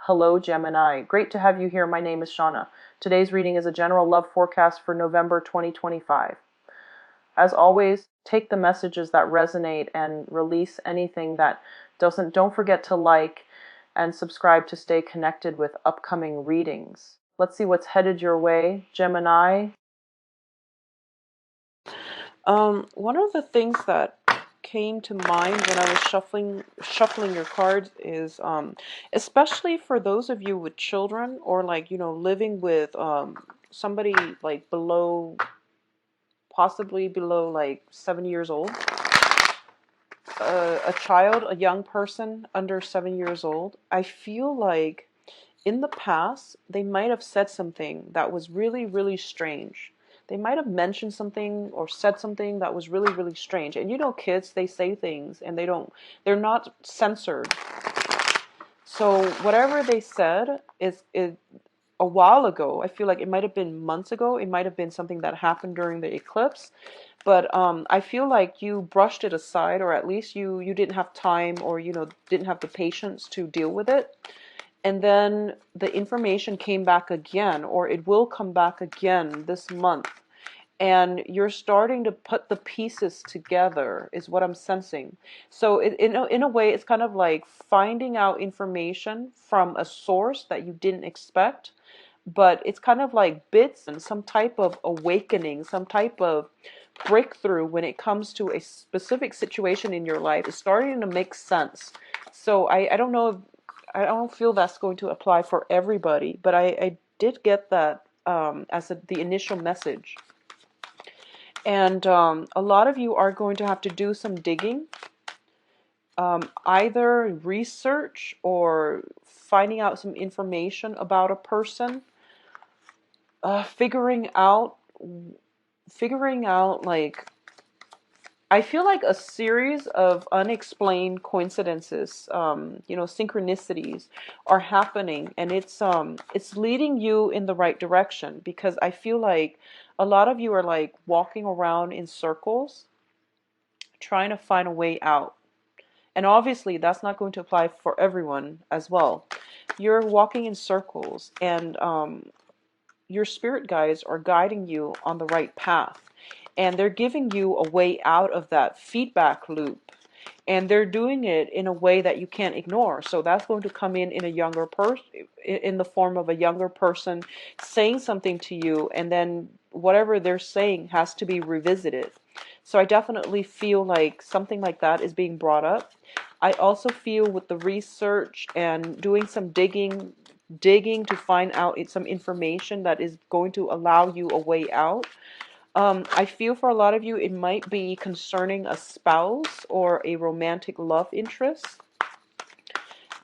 Hello, Gemini. Great to have you here. My name is Shauna. Today's reading is a general love forecast for November 2025. As always, take the messages that resonate and release anything that doesn't. Don't forget to like and subscribe to stay connected with upcoming readings. Let's see what's headed your way, Gemini. One of the things that came to mind when I was shuffling your cards is especially for those of you with children or living with somebody like possibly below like 7 years old, a child, a young person under 7 years old. I feel like in the past they might have said something that was really, really strange. They might have mentioned something or said something that was really, really strange. And kids, they say things and they're not censored. So whatever they said is a while ago. I feel like it might have been months ago. It might have been something that happened during the eclipse. But I feel like you brushed it aside, or at least you didn't have time, or didn't have the patience to deal with it. And then the information came back again, or it will come back again this month. And you're starting to put the pieces together, is what I'm sensing. So in a way, it's kind of like finding out information from a source that you didn't expect. But it's kind of like bits and some type of awakening, some type of breakthrough when it comes to a specific situation in your life. It's starting to make sense. So I don't know if I don't feel that's going to apply for everybody, but I did get that as the initial message. And a lot of you are going to have to do some digging, either research or finding out some information about a person, figuring out like, I feel like a series of unexplained coincidences, synchronicities are happening, and it's leading you in the right direction, because I feel like a lot of you are like walking around in circles trying to find a way out. And obviously that's not going to apply for everyone as well. You're walking in circles, and your spirit guides are guiding you on the right path. And they're giving you a way out of that feedback loop. And they're doing it in a way that you can't ignore. So that's going to come in a younger person, in the form of a younger person saying something to you, and then whatever they're saying has to be revisited. So I definitely feel like something like that is being brought up. I also feel with the research and doing some digging to find out some information that is going to allow you a way out. I feel for a lot of you, it might be concerning a spouse or a romantic love interest.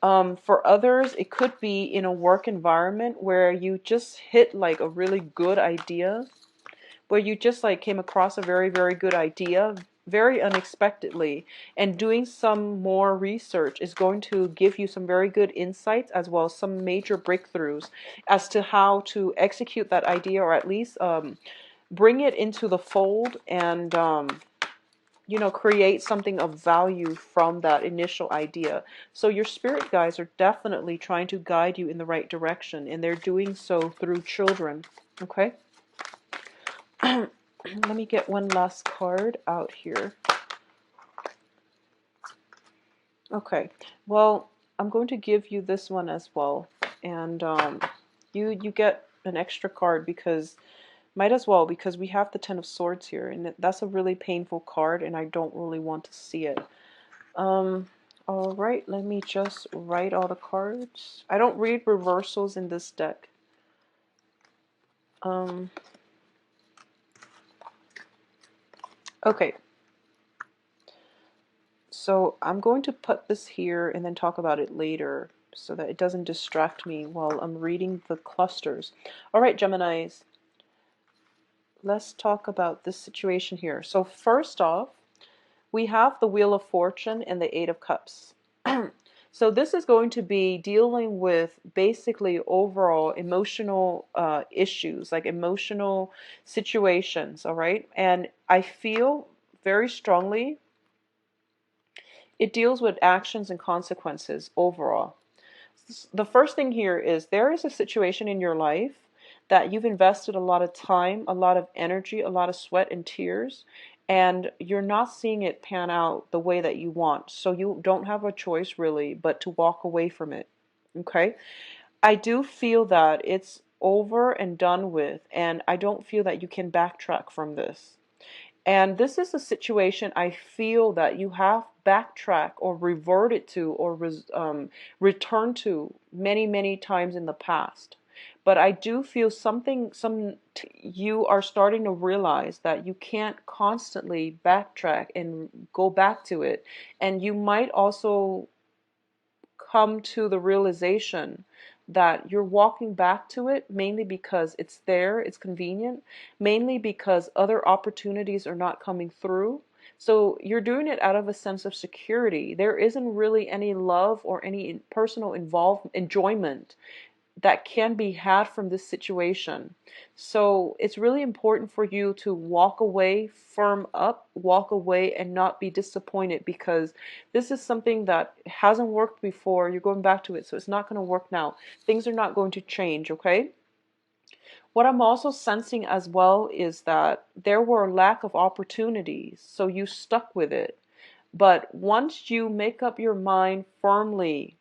For others, it could be in a work environment where you just hit like a really good idea, where you just like came across a very, very good idea very unexpectedly, and doing some more research is going to give you some very good insights, as well as some major breakthroughs as to how to execute that idea, or at least bring it into the fold, and create something of value from that initial idea. So your spirit guides are definitely trying to guide you in the right direction, and they're doing so through children. Okay. Let me get one last card out here. Okay, well, I'm going to give you this one as well, and you get an extra card, because might as well, because we have the Ten of Swords here, and that's a really painful card, and I don't really want to see it. All right, let me just write all the cards. I don't read reversals in this deck. Okay. So I'm going to put this here and then talk about it later, so that it doesn't distract me while I'm reading the clusters. All right, Geminis, let's talk about this situation here. So first off, we have the Wheel of Fortune and the Eight of Cups. So this is going to be dealing with basically overall emotional issues, like emotional situations, all right? And I feel very strongly it deals with actions and consequences overall. the first thing here is there is a situation in your life that you've invested a lot of time, a lot of energy, a lot of sweat and tears, and you're not seeing it pan out the way that you want. So you don't have a choice really but to walk away from it. Okay? I do feel that it's over and done with, and I don't feel that you can backtrack from this. And this is a situation I feel that you have backtracked or reverted to or returned to many, many times in the past. But I do feel you are starting to realize that you can't constantly backtrack and go back to it. And you might also come to the realization that you're walking back to it mainly because it's there, it's convenient, mainly because other opportunities are not coming through. So you're doing it out of a sense of security. There isn't really any love or any personal enjoyment that can be had from this situation. So it's really important for you to walk away, firm up, walk away, and not be disappointed, because this is something that hasn't worked before. You're going back to it, so it's not going to work now. Things are not going to change, okay? What I'm also sensing as well is that there were a lack of opportunities, so you stuck with it. But once you make up your mind firmly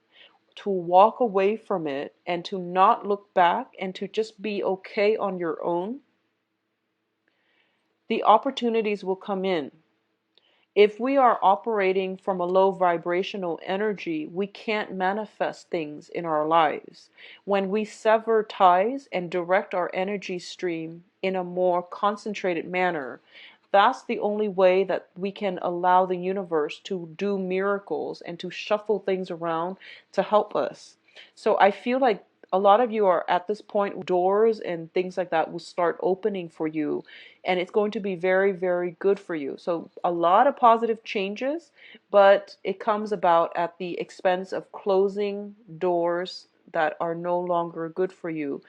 to walk away from it and to not look back and to just be okay on your own, the opportunities will come in. If we are operating from a low vibrational energy, we can't manifest things in our lives. When we sever ties and direct our energy stream in a more concentrated manner, that's the only way that we can allow the universe to do miracles and to shuffle things around to help us. So I feel like a lot of you are at this point, doors and things like that will start opening for you, and it's going to be very, very good for you. So a lot of positive changes, but it comes about at the expense of closing doors that are no longer good for you,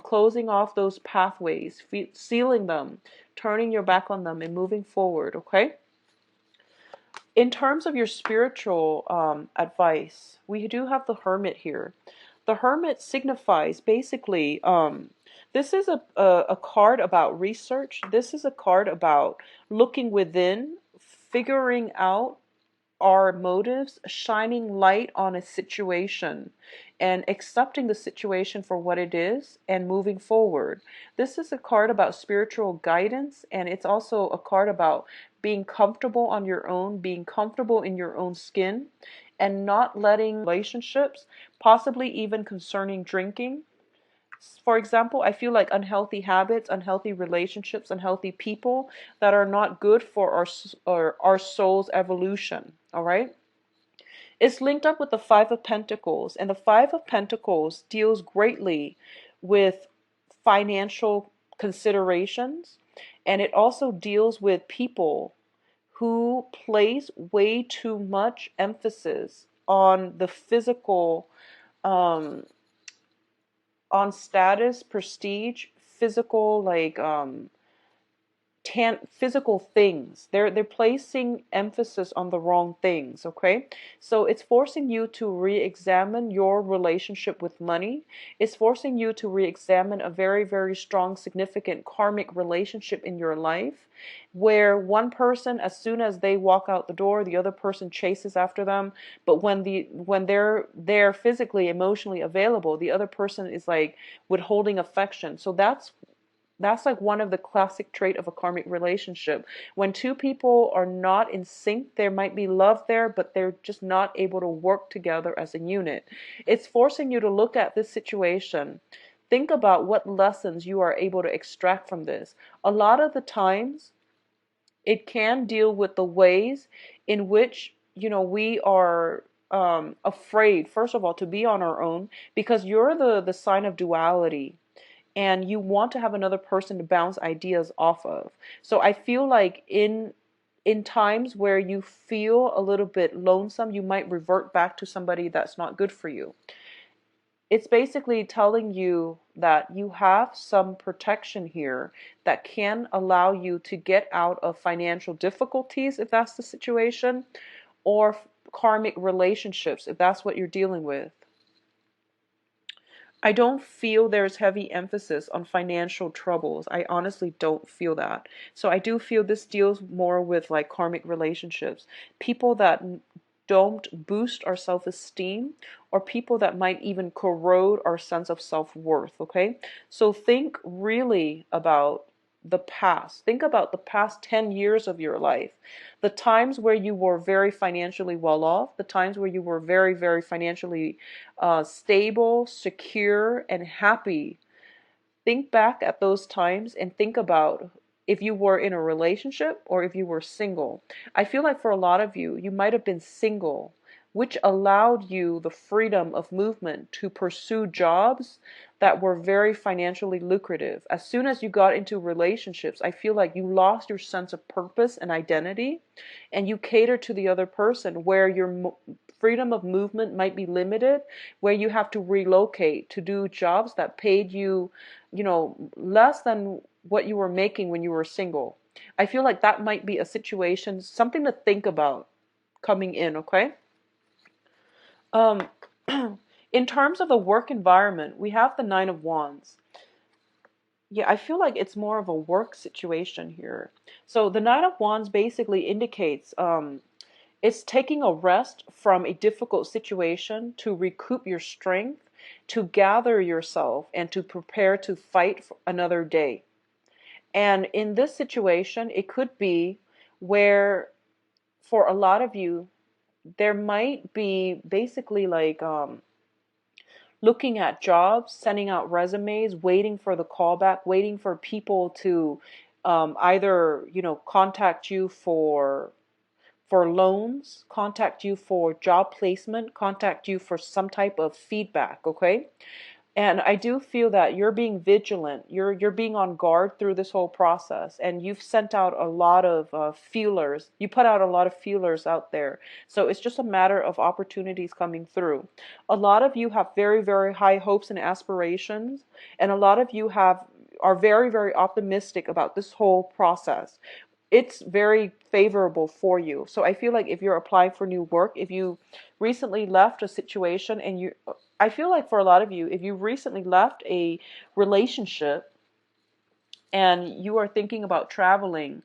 closing off those pathways, sealing them, turning your back on them, and moving forward. Okay? In terms of your spiritual advice, we do have the Hermit here. The Hermit signifies basically, this is a card about research. This is a card about looking within, figuring out our motives, shining light on a situation, and accepting the situation for what it is and moving forward. This is a card about spiritual guidance, and it's also a card about being comfortable on your own, being comfortable in your own skin, and not letting relationships, possibly even concerning drinking. For example, I feel like unhealthy habits, unhealthy relationships, unhealthy people that are not good for our soul's evolution. All right? It's linked up with the Five of Pentacles, and the Five of Pentacles deals greatly with financial considerations, and it also deals with people who place way too much emphasis on the physical, um, on status, prestige, physical, like physical things. They're placing emphasis on the wrong things, okay? So it's forcing you to re-examine your relationship with money. It's forcing you to re-examine a very, very strong, significant karmic relationship in your life, where one person, as soon as they walk out the door, the other person chases after them. But when they're physically, emotionally available, the other person is like withholding affection. So that's like one of the classic trait of a karmic relationship. When two people are not in sync, there might be love there, but they're just not able to work together as a unit. It's forcing you to look at this situation. Think about what lessons you are able to extract from this. A lot of the times, it can deal with the ways in which, we are afraid, first of all, to be on our own, because you're the sign of duality, and you want to have another person to bounce ideas off of. So I feel like in times where you feel a little bit lonesome, you might revert back to somebody that's not good for you. It's basically telling you that you have some protection here that can allow you to get out of financial difficulties if that's the situation, or karmic relationships if that's what you're dealing with. I don't feel there's heavy emphasis on financial troubles. I honestly don't feel that. So I do feel this deals more with like karmic relationships. People that don't boost our self-esteem, or people that might even corrode our sense of self-worth, okay? So think really about the past. Think about the past 10 years of your life. The times where you were very financially well off, the times where you were very, very financially stable, secure, and happy. Think back at those times and think about if you were in a relationship or if you were single. I feel like for a lot of you, you might have been single, which allowed you the freedom of movement to pursue jobs that were very financially lucrative. As soon as you got into relationships, I feel like you lost your sense of purpose and identity, and you cater to the other person where your freedom of movement might be limited, where you have to relocate to do jobs that paid you, less than what you were making when you were single. I feel like that might be a situation, something to think about coming in, okay? Um, in terms of the work environment, we have the Nine of Wands. Yeah, I feel like it's more of a work situation here. So the Nine of Wands basically indicates it's taking a rest from a difficult situation to recoup your strength, to gather yourself, and to prepare to fight for another day. And in this situation, it could be where, for a lot of you, there might be basically like looking at jobs, sending out resumes, waiting for the callback, waiting for people to either, contact you for loans, contact you for job placement, contact you for some type of feedback, okay? And I do feel that you're being vigilant. You're being on guard through this whole process, and you've sent out a lot of feelers. You put out a lot of feelers out there. So it's just a matter of opportunities coming through. A lot of you have very, very high hopes and aspirations, and a lot of you are very, very optimistic about this whole process. It's very favorable for you. So I feel like if you're applying for new work, if you recently left a situation and I feel like for a lot of you, if you recently left a relationship and you are thinking about traveling,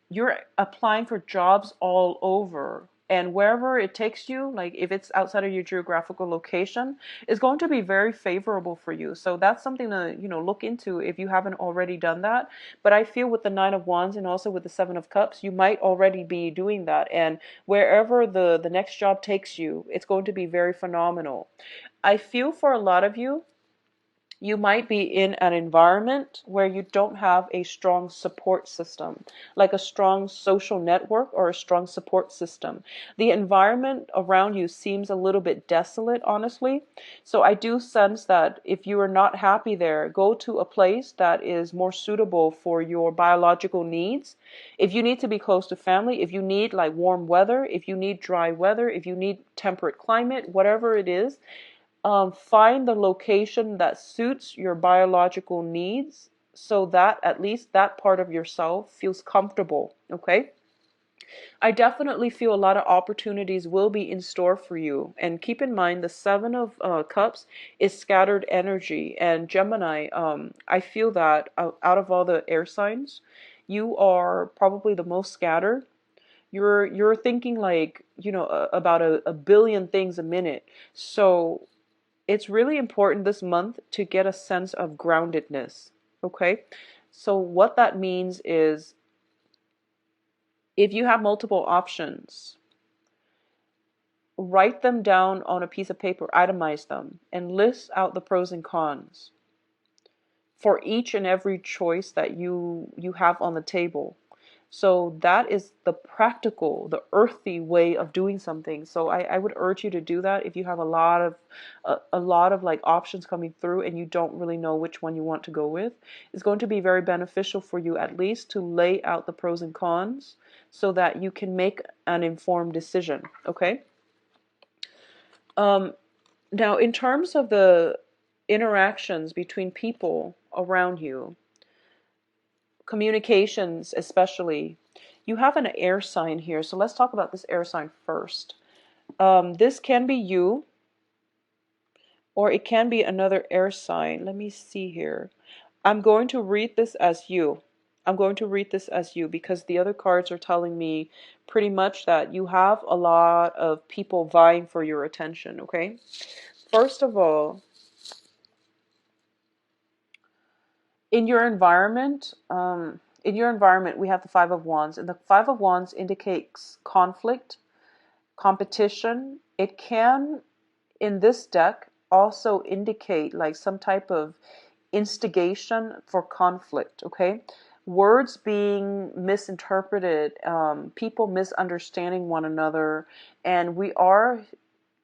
you're applying for jobs all over. And wherever it takes you, like if it's outside of your geographical location, is going to be very favorable for you. So that's something to, look into if you haven't already done that. But I feel with the Nine of Wands and also with the Seven of Cups, you might already be doing that. And wherever the next job takes you, it's going to be very phenomenal. I feel for a lot of you, you might be in an environment where you don't have a strong support system, like a strong social network or a strong support system. The environment around you seems a little bit desolate, honestly. So I do sense that if you are not happy there, go to a place that is more suitable for your biological needs. If you need to be close to family, if you need like warm weather, if you need dry weather, if you need temperate climate, whatever it is, find the location that suits your biological needs so that at least that part of yourself feels comfortable, okay? I definitely feel a lot of opportunities will be in store for you. And keep in mind, the Seven of Cups is scattered energy. And Gemini, I feel that out of all the air signs, you are probably the most scattered. You're thinking like, about a billion things a minute. So it's really important this month to get a sense of groundedness, okay? So what that means is if you have multiple options, write them down on a piece of paper, itemize them, and list out the pros and cons for each and every choice that you have on the table. So that is the practical, the earthy way of doing something. So I would urge you to do that if you have a lot of like options coming through and you don't really know which one you want to go with. It's going to be very beneficial for you at least to lay out the pros and cons so that you can make an informed decision. Okay. Now, in terms of the interactions between people around you, communications especially, you have an air sign here. So let's talk about this air sign first. This can be you, or it can be another air sign. Let me see here. I'm going to read this as you. I'm going to read this as you because the other cards are telling me pretty much that you have a lot of people vying for your attention, okay? First of all, in your environment, we have the Five of Wands, and the Five of Wands indicates conflict, competition. It can, in this deck, also indicate like some type of instigation for conflict, okay? Words being misinterpreted, people misunderstanding one another, and we are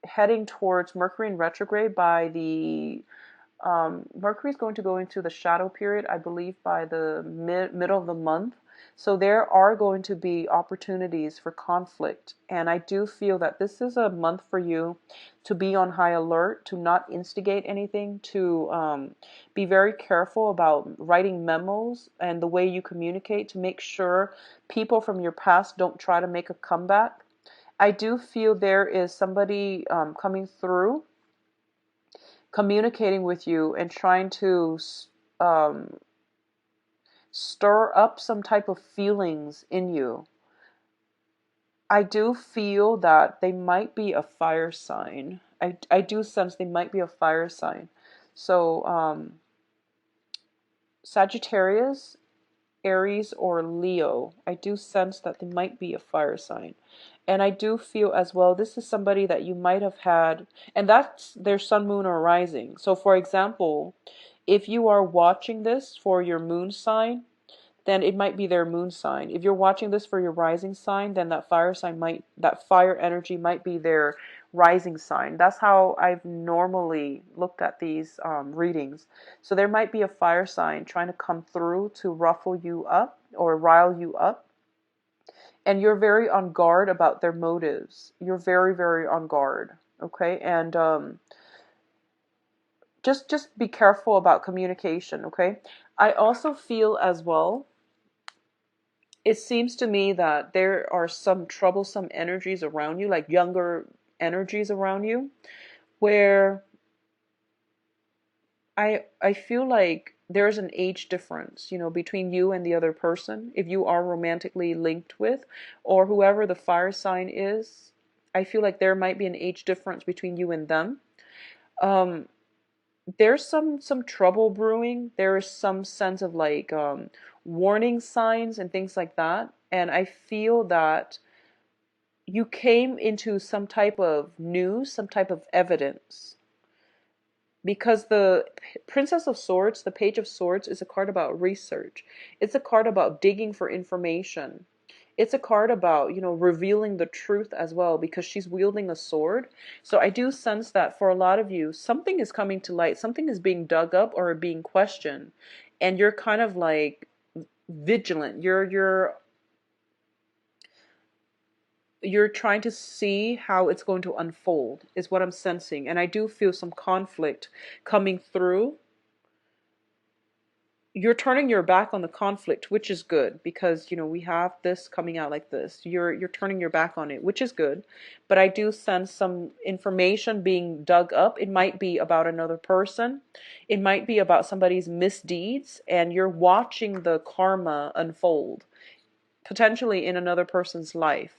heading towards Mercury in retrograde by the Mercury is going to go into the shadow period, I believe, by the middle of the month. So there are going to be opportunities for conflict. And I do feel that this is a month for you to be on high alert, to not instigate anything, to be very careful about writing memos and the way you communicate to make sure people from your past don't try to make a comeback. I do feel there is somebody coming through communicating with you and trying to um, stir up some type of feelings in you. I do feel that they might be a fire sign. I do sense they might be a fire sign. So, Sagittarius, Aries, or Leo, I do sense that they might be a fire sign. And I do feel as well, this is somebody that you might have had, and that's their sun, moon, or rising. So, for example, if you are watching this for your moon sign, then it might be their moon sign. If you're watching this for your rising sign, then that fire energy might be their rising sign. That's how I've normally looked at these readings. So there might be a fire sign trying to come through to ruffle you up or rile you up. And you're very on guard about their motives. You're very, very on guard. Okay. And just be careful about communication. Okay. I also feel as well, it seems to me that there are some troublesome energies around you, like younger energies around you, where I feel like there's an age difference, between you and the other person, if you are romantically linked with, or whoever the fire sign is. I feel like there might be an age difference between you and them. Um, there's some trouble brewing. There is some sense of like warning signs and things like that. And I feel that you came into some type of news, some type of evidence. Because the Princess of Swords, the Page of Swords, is a card about research. It's a card about digging for information. It's a card about, revealing the truth as well, because she's wielding a sword. So I do sense that for a lot of you, something is coming to light, something is being dug up or being questioned, and you're kind of like vigilant. You're trying to see how it's going to unfold, is what I'm sensing. And I do feel some conflict coming through. You're turning your back on the conflict, which is good, because we have this coming out like this. You're turning your back on it, which is good. But I do sense some information being dug up. It might be about another person. It might be about somebody's misdeeds, and you're watching the karma unfold, potentially in another person's life.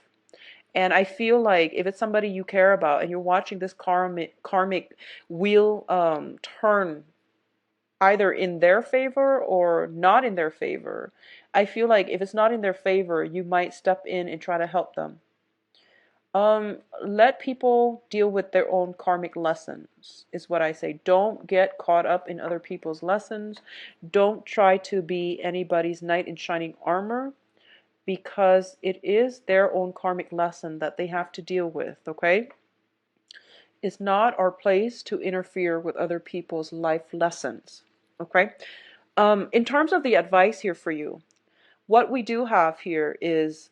And I feel like if it's somebody you care about and you're watching this karmic wheel turn either in their favor or not in their favor, I feel like if it's not in their favor, you might step in and try to help them. Let people deal with their own karmic lessons, is what I say. Don't get caught up in other people's lessons. Don't try to be anybody's knight in shining armor, because it is their own karmic lesson that they have to deal with, okay? It's not our place to interfere with other people's life lessons, okay? In terms of the advice here for you, what we do have here is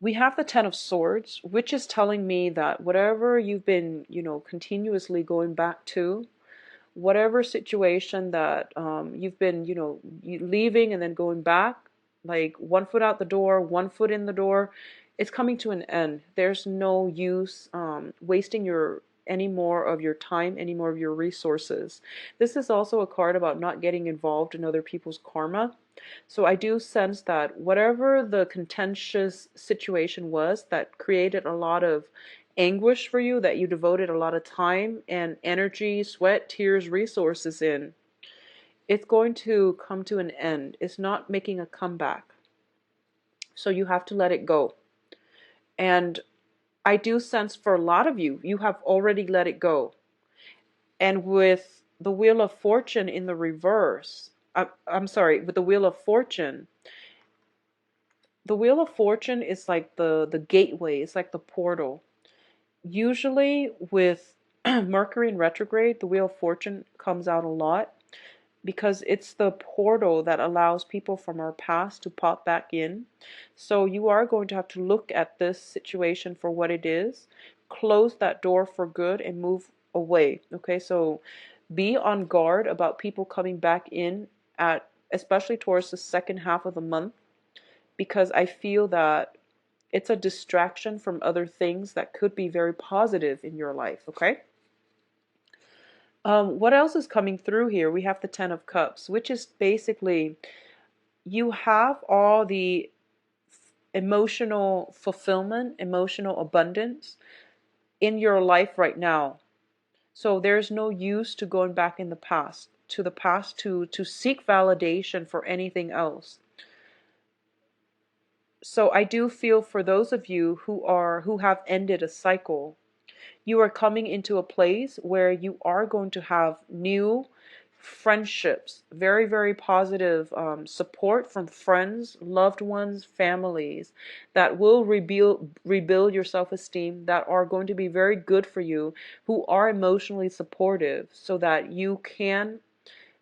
we have the Ten of Swords, which is telling me that whatever you've been, continuously going back to, whatever situation that you've been, leaving and then going back, like one foot out the door, one foot in the door, it's coming to an end. There's no use wasting your any more of your time, any more of your resources. This is also a card about not getting involved in other people's karma. So I do sense that whatever the contentious situation was that created a lot of anguish for you, that you devoted a lot of time and energy, sweat, tears, resources in, it's going to come to an end. It's not making a comeback. So you have to let it go. And I do sense for a lot of you, you have already let it go. And with the Wheel of Fortune in the reverse, I'm sorry, with the Wheel of Fortune, the Wheel of Fortune is like the gateway, it's like the portal. Usually with Mercury in retrograde, the Wheel of Fortune comes out a lot because it's the portal that allows people from our past to pop back in. So you are going to have to look at this situation for what it is, close that door for good, and move away. Okay, so be on guard about people coming back in at, especially towards the second half of the month, because I feel that it's a distraction from other things that could be very positive in your life. Okay. What else is coming through here? We have the Ten of Cups, which is basically you have all the emotional fulfillment, emotional abundance in your life right now. So there's no use to going back in the past, to seek validation for anything else. So I do feel for those of you who have ended a cycle, you are coming into a place where you are going to have new friendships, very, very positive support from friends, loved ones, families that will rebuild your self-esteem, that are going to be very good for you, who are emotionally supportive so that you can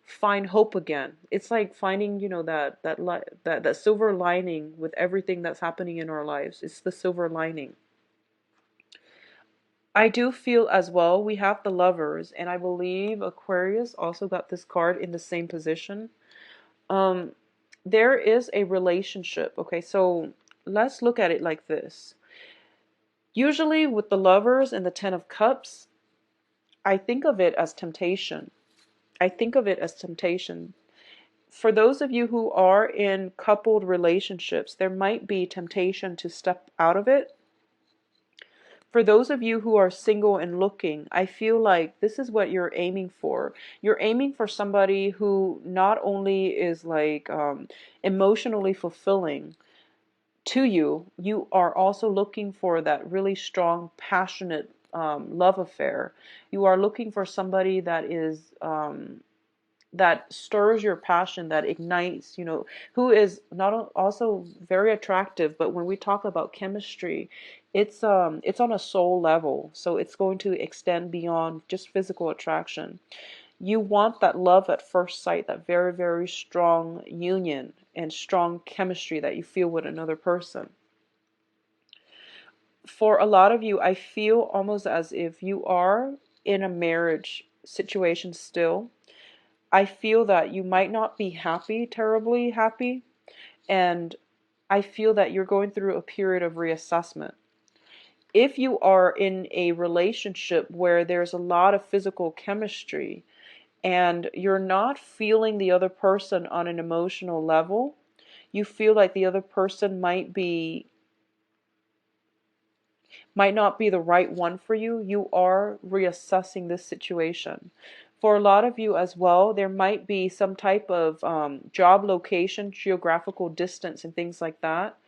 find hope again. It's like finding, that silver lining with everything that's happening in our lives. It's the silver lining. I do feel as well, we have the Lovers, and I believe Aquarius also got this card in the same position. Um, there is a relationship. Okay, so let's look at it like this. Usually with the Lovers and the Ten of Cups, I think of it as temptation. I think of it as temptation. For those of you who are in coupled relationships, there might be temptation to step out of it. For those of you who are single and looking, I feel like this is what you're aiming for. You're aiming for somebody who not only is like emotionally fulfilling to you, you are also looking for that really strong, passionate love affair. You are looking for somebody that is that stirs your passion, that ignites, who is not also very attractive, but when we talk about chemistry, it's on a soul level, so it's going to extend beyond just physical attraction. You want that love at first sight, that very, very strong union and strong chemistry that you feel with another person. For a lot of you, I feel almost as if you are in a marriage situation still. I feel that you might not be happy, terribly happy, and I feel that you're going through a period of reassessment. If you are in a relationship where there's a lot of physical chemistry and you're not feeling the other person on an emotional level, you feel like the other person might not be the right one for you, you are reassessing this situation. For a lot of you as well, there might be some type of job location, geographical distance, and things like that.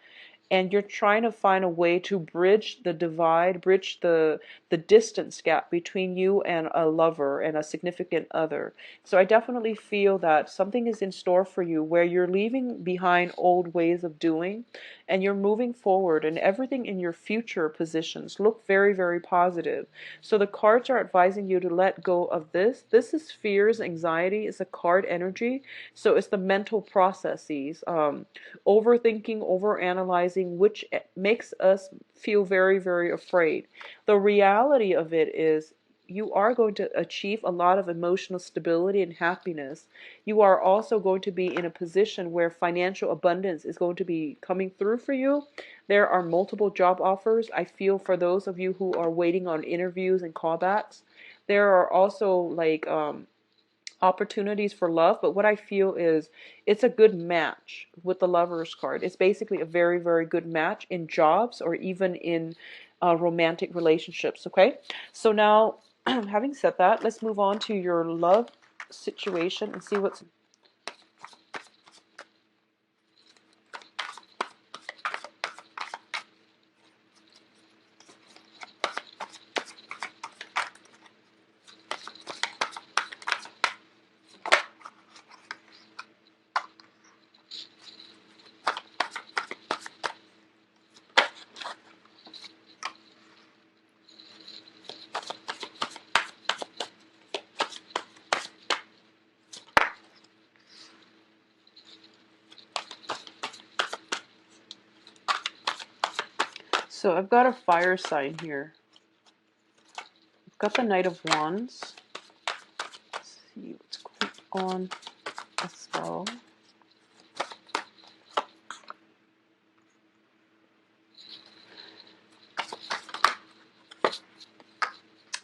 And you're trying to find a way to bridge the divide, bridge the distance gap between you and a lover and a significant other. So I definitely feel that something is in store for you where you're leaving behind old ways of doing and you're moving forward, and everything in your future positions look very, very positive. So the cards are advising you to let go of this. This is fears, anxiety. It's a card energy. So it's the mental processes, overthinking, overanalyzing, which makes us feel very, very afraid. The reality of it is you are going to achieve a lot of emotional stability and happiness. You are also going to be in a position where financial abundance is going to be coming through for you. There are multiple job offers. I feel for those of you who are waiting on interviews and callbacks, there are also like opportunities for love, but what I feel is it's a good match with the Lovers card. It's basically a very, very good match in jobs or even in romantic relationships, okay? So now, having said that, let's move on to your love situation and see what's... So I've got a fire sign here. I've got the Knight of Wands. Let's see what's going on as well.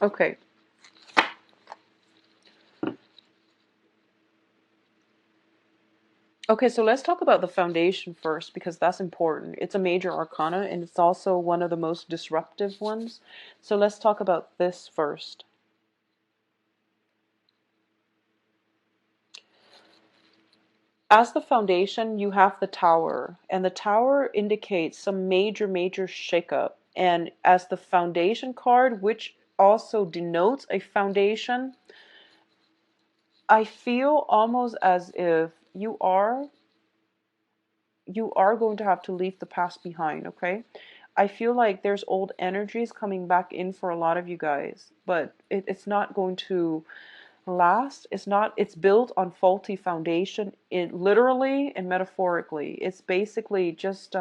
Okay. Okay, so let's talk about the foundation first because that's important. It's a major arcana and it's also one of the most disruptive ones. So let's talk about this first. As the foundation, you have the tower, and the tower indicates some major, major shakeup. And as the foundation card, which also denotes a foundation, I feel almost as if you are going to have to leave the past behind, okay? I feel like there's old energies coming back in for a lot of you guys, but it's not going to last. It's built on faulty foundation, in literally and metaphorically. It's basically just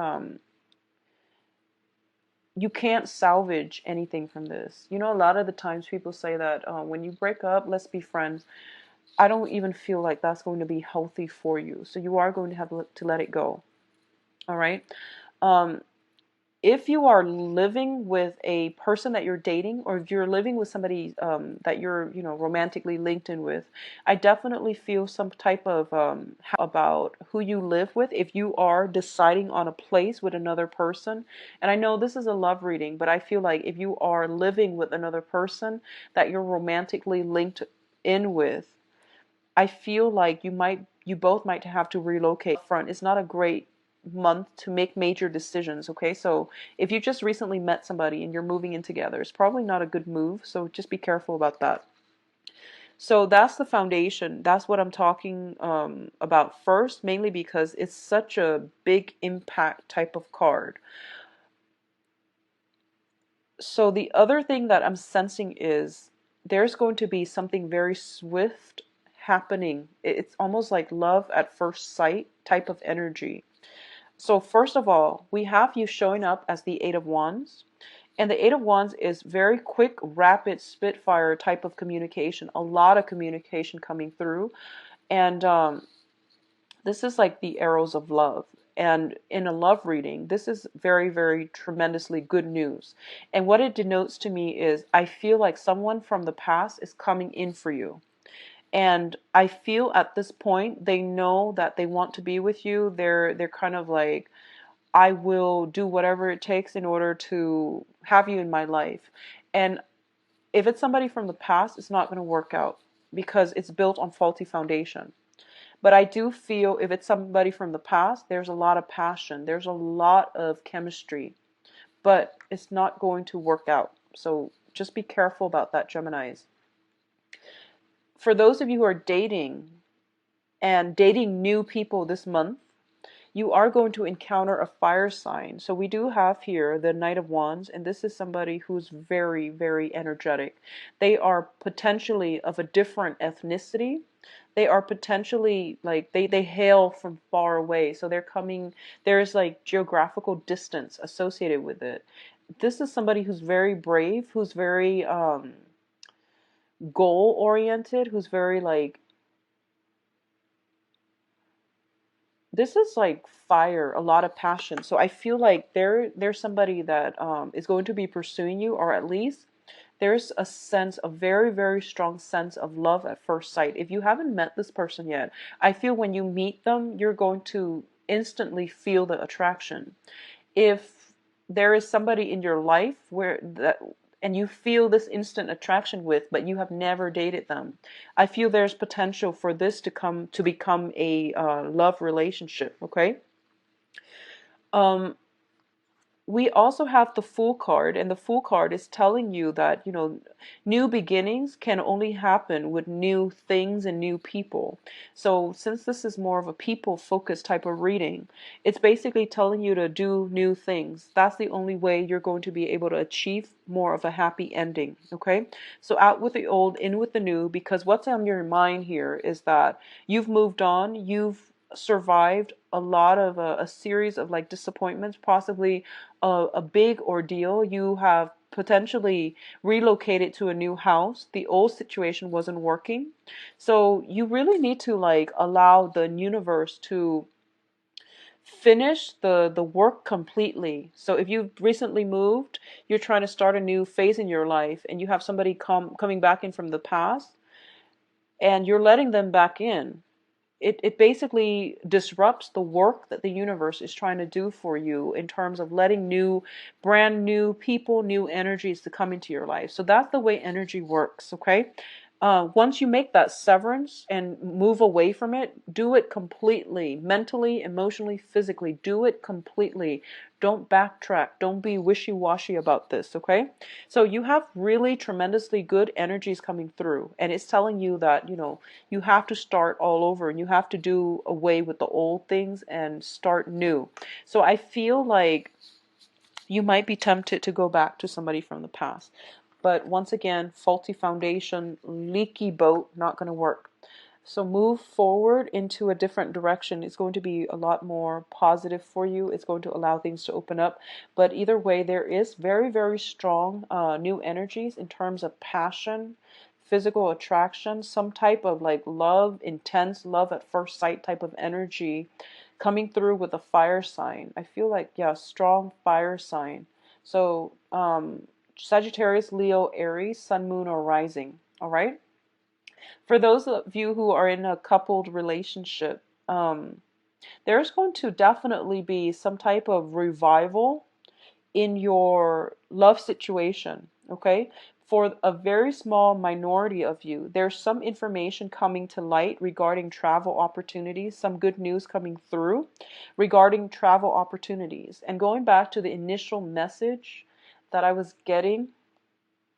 you can't salvage anything from this. You know, a lot of the times people say that when you break up, let's be friends. I don't even feel like that's going to be healthy for you. So you are going to have to let it go. All right. Um, if you are living with a person that you're dating, or if you're living with somebody that you're, romantically linked in with, I definitely feel some type of about who you live with. If you are deciding on a place with another person, and I know this is a love reading, but I feel like if you are living with another person that you're romantically linked in with, I feel like you both might have to relocate front. It's not a great month to make major decisions, okay? So if you just recently met somebody and you're moving in together, it's probably not a good move, so just be careful about that. So that's the foundation. That's what I'm talking about first, mainly because it's such a big impact type of card. So the other thing that I'm sensing is there's going to be something very swift happening. It's almost like love at first sight type of energy. So first of all, we have you showing up as the Eight of Wands. And the Eight of Wands is very quick, rapid, spitfire type of communication. A lot of communication coming through. And this is like the arrows of love. And in a love reading, this is very, very tremendously good news. And what it denotes to me is I feel like someone from the past is coming in for you. And I feel at this point they know that they want to be with you. They're kind of like, I will do whatever it takes in order to have you in my life. And if it's somebody from the past, it's not going to work out because it's built on faulty foundation. But I do feel if it's somebody from the past, there's a lot of passion, there's a lot of chemistry, but it's not going to work out. So just be careful about that, Geminis. For those of you who are dating and dating new people this month, you are going to encounter a fire sign. So we do have here the Knight of Wands, and this is somebody who's very, very energetic. They are potentially of a different ethnicity. They are potentially like they hail from far away. So they're coming, there's like geographical distance associated with it. This is somebody who's very brave, who's very goal oriented, who's very like, this is like fire, a lot of passion. So I feel like there's somebody that is going to be pursuing you, or at least there's a sense, a very, very strong sense of love at first sight. If you haven't met this person yet, I feel when you meet them, you're going to instantly feel the attraction. If there is somebody in your life where that, and you feel this instant attraction with, but you have never dated them, I feel there's potential for this to become a love relationship. Okay. um we also have the Fool card, and the Fool card is telling you that, new beginnings can only happen with new things and new people. So, since this is more of a people focused type of reading, it's basically telling you to do new things. That's the only way you're going to be able to achieve more of a happy ending. Okay? So, out with the old, in with the new, because what's on your mind here is that you've moved on, you've survived a lot of a series of like disappointments, possibly a big ordeal. You have potentially relocated to a new house. The old situation wasn't working. So you really need to like allow the universe to finish the work completely. So if you've recently moved, you're trying to start a new phase in your life, and you have somebody coming back in from the past, and you're letting them back in, it basically disrupts the work that the universe is trying to do for you in terms of letting brand new people, new energies to come into your life. So that's the way energy works, okay? Once you make that severance and move away from it, do it completely, mentally, emotionally, physically. Do it completely. Don't backtrack. Don't be wishy-washy about this, okay? So you have really tremendously good energies coming through, and it's telling you that, you have to start all over, and you have to do away with the old things and start new. So I feel like you might be tempted to go back to somebody from the past. But once again, faulty foundation, leaky boat, not going to work. So move forward into a different direction. It's going to be a lot more positive for you. It's going to allow things to open up. But either way, there is very, very strong new energies in terms of passion, physical attraction, some type of like love, intense love at first sight type of energy coming through with a fire sign. I feel like, yeah, strong fire sign. So, Sagittarius, Leo, Aries, Sun, Moon, or Rising. All right. For those of you who are in a coupled relationship, there's going to definitely be some type of revival in your love situation. Okay. For a very small minority of you, there's some information coming to light regarding travel opportunities, some good news coming through regarding travel opportunities. And going back to the initial message that I was getting